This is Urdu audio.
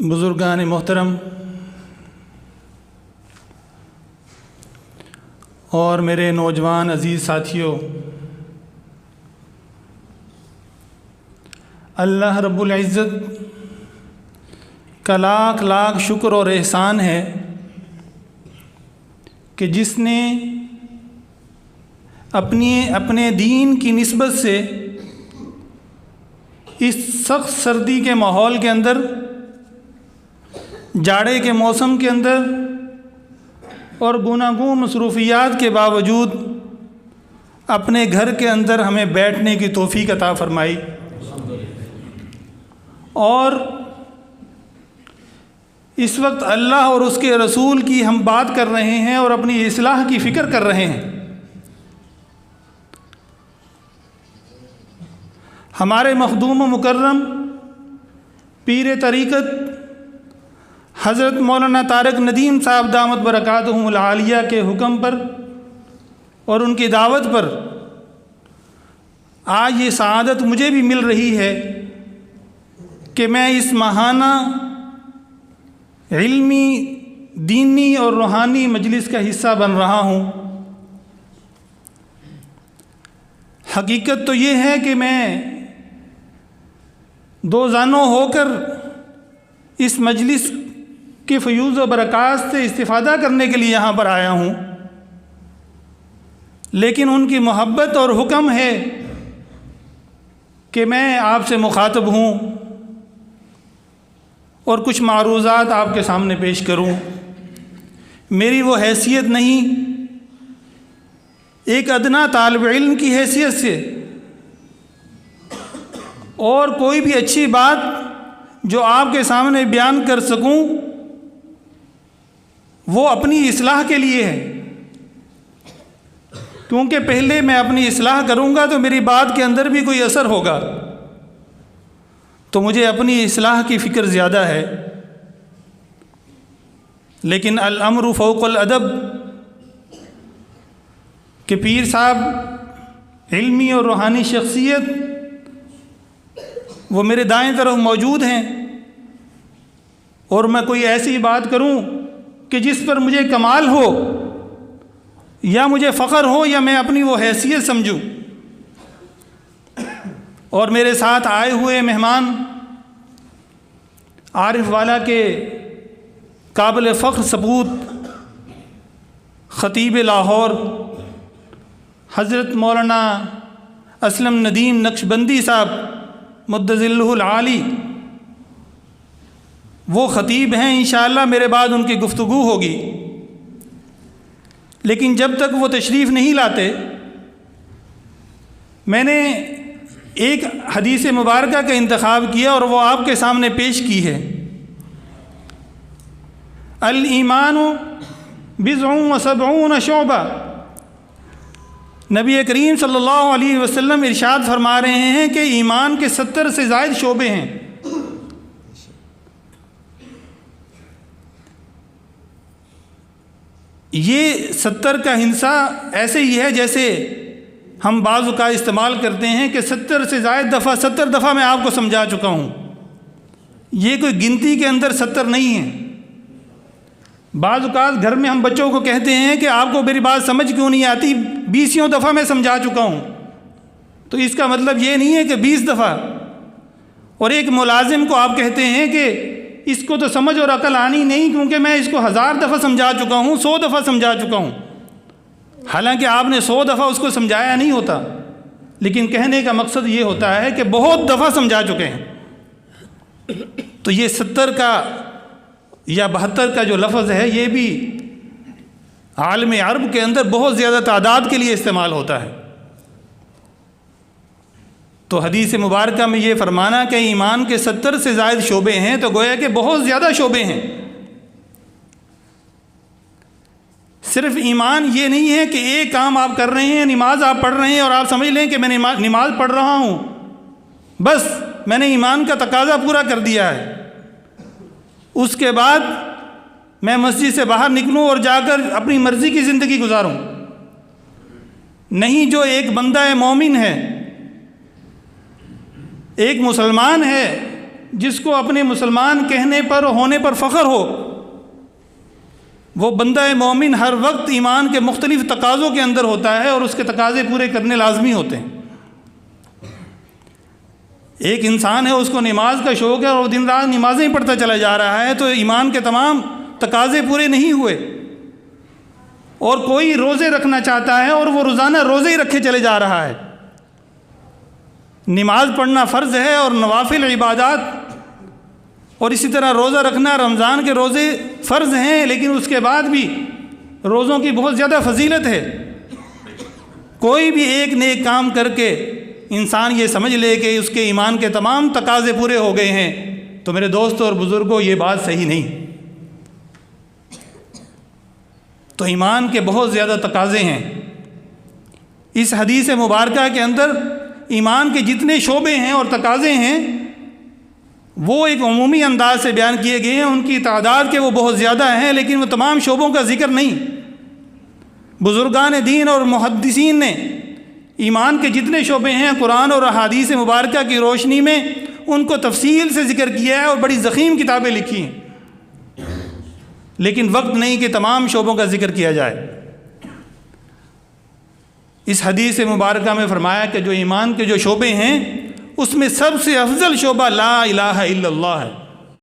بزرگان محترم اور میرے نوجوان عزیز ساتھیوں، اللہ رب العزت کا لاکھ لاکھ شکر اور احسان ہے کہ جس نے اپنے دین کی نسبت سے اس سخت سردی کے ماحول کے اندر، جاڑے کے موسم کے اندر اور گوناگون مصروفیات کے باوجود اپنے گھر کے اندر ہمیں بیٹھنے کی توفیق عطا فرمائی، اور اس وقت اللہ اور اس کے رسول کی ہم بات کر رہے ہیں اور اپنی اصلاح کی فکر کر رہے ہیں۔ ہمارے مخدوم و مکرم پیر طریقت حضرت مولانا طارق ندیم صاحب دامت برکاتہم العالیہ کے حکم پر اور ان کی دعوت پر آج یہ سعادت مجھے بھی مل رہی ہے کہ میں اس ماہانہ علمی، دینی اور روحانی مجلس کا حصہ بن رہا ہوں۔ حقیقت تو یہ ہے کہ میں دو زانوں ہو کر اس مجلس کے فیوض و برکات سے استفادہ کرنے کے لیے یہاں پر آیا ہوں، لیکن ان کی محبت اور حکم ہے کہ میں آپ سے مخاطب ہوں اور کچھ معروضات آپ کے سامنے پیش کروں۔ میری وہ حیثیت نہیں، ایک ادنا طالب علم کی حیثیت سے، اور کوئی بھی اچھی بات جو آپ کے سامنے بیان کر سکوں وہ اپنی اصلاح کے لیے ہے، کیونکہ پہلے میں اپنی اصلاح کروں گا تو میری بات کے اندر بھی کوئی اثر ہوگا، تو مجھے اپنی اصلاح کی فکر زیادہ ہے۔ لیکن الامر فوق الادب کہ پیر صاحب علمی اور روحانی شخصیت وہ میرے دائیں طرف موجود ہیں، اور میں کوئی ایسی بات کروں کہ جس پر مجھے کمال ہو یا مجھے فخر ہو یا میں اپنی وہ حیثیت سمجھوں، اور میرے ساتھ آئے ہوئے مہمان عارف والا کے قابل فخر سپوت خطیب لاہور حضرت مولانا اسلم ندیم نقشبندی صاحب مدظلہ العالی، وہ خطیب ہیں، انشاءاللہ میرے بعد ان کی گفتگو ہوگی، لیکن جب تک وہ تشریف نہیں لاتے میں نے ایک حدیث مبارکہ کا انتخاب کیا اور وہ آپ کے سامنے پیش کی ہے۔ الایمان بضع و سبعون شعبہ، نبی کریم صلی اللہ علیہ وسلم ارشاد فرما رہے ہیں کہ ایمان کے 70 سے زائد شعبے ہیں۔ یہ 70 کا ہندسہ ایسے ہی ہے جیسے ہم بعض اوقات استعمال کرتے ہیں کہ 70 سے زائد دفعہ، 70 دفعہ میں آپ کو سمجھا چکا ہوں۔ یہ کوئی گنتی کے اندر 70 نہیں ہے۔ بعض اوقات گھر میں ہم بچوں کو کہتے ہیں کہ آپ کو میری بات سمجھ کیوں نہیں آتی، 20 دفعہ میں سمجھا چکا ہوں، تو اس کا مطلب یہ نہیں ہے کہ 20 دفعہ۔ اور ایک ملازم کو آپ کہتے ہیں کہ اس کو تو سمجھ اور عقل آنی نہیں کیونکہ میں اس کو 1000 دفعہ سمجھا چکا ہوں، 100 دفعہ سمجھا چکا ہوں، حالانکہ آپ نے 100 دفعہ اس کو سمجھایا نہیں ہوتا، لیکن کہنے کا مقصد یہ ہوتا ہے کہ بہت دفعہ سمجھا چکے ہیں۔ تو یہ 70 کا یا 72 کا جو لفظ ہے یہ بھی عالم عرب کے اندر بہت زیادہ تعداد کے لیے استعمال ہوتا ہے۔ تو حدیث مبارکہ میں یہ فرمانا کہ ایمان کے 70 سے زائد شعبے ہیں، تو گویا کہ بہت زیادہ شعبے ہیں۔ صرف ایمان یہ نہیں ہے کہ ایک کام آپ کر رہے ہیں، نماز آپ پڑھ رہے ہیں اور آپ سمجھ لیں کہ میں نماز پڑھ رہا ہوں، بس میں نے ایمان کا تقاضا پورا کر دیا ہے، اس کے بعد میں مسجد سے باہر نکلوں اور جا کر اپنی مرضی کی زندگی گزاروں۔ نہیں، جو ایک بندہ مومن ہے، ایک مسلمان ہے، جس کو اپنے مسلمان کہنے پر ہونے پر فخر ہو، وہ بندہ مومن ہر وقت ایمان کے مختلف تقاضوں کے اندر ہوتا ہے اور اس کے تقاضے پورے کرنے لازمی ہوتے ہیں۔ ایک انسان ہے، اس کو نماز کا شوق ہے اور وہ دن رات نمازیں پڑھتا چلا جا رہا ہے، تو ایمان کے تمام تقاضے پورے نہیں ہوئے۔ اور کوئی روزے رکھنا چاہتا ہے اور وہ روزانہ روزے ہی رکھے چلے جا رہا ہے۔ نماز پڑھنا فرض ہے اور نوافل عبادات اور اسی طرح روزہ رکھنا، رمضان کے روزے فرض ہیں، لیکن اس کے بعد بھی روزوں کی بہت زیادہ فضیلت ہے۔ کوئی بھی ایک نیک کام کر کے انسان یہ سمجھ لے کہ اس کے ایمان کے تمام تقاضے پورے ہو گئے ہیں، تو میرے دوستوں اور بزرگوں یہ بات صحیح نہیں۔ تو ایمان کے بہت زیادہ تقاضے ہیں۔ اس حدیث مبارکہ کے اندر ایمان کے جتنے شعبے ہیں اور تقاضے ہیں وہ ایک عمومی انداز سے بیان کیے گئے ہیں، ان کی تعداد کے وہ بہت زیادہ ہیں، لیکن وہ تمام شعبوں کا ذکر نہیں۔ بزرگان دین اور محدثین نے ایمان کے جتنے شعبے ہیں قرآن اور احادیث مبارکہ کی روشنی میں ان کو تفصیل سے ذکر کیا ہے اور بڑی ضخیم کتابیں لکھی ہیں، لیکن وقت نہیں کہ تمام شعبوں کا ذکر کیا جائے۔ اس حدیث مبارکہ میں فرمایا کہ جو ایمان کے جو شعبے ہیں اس میں سب سے افضل شعبہ لا الہ الا اللہ ہے۔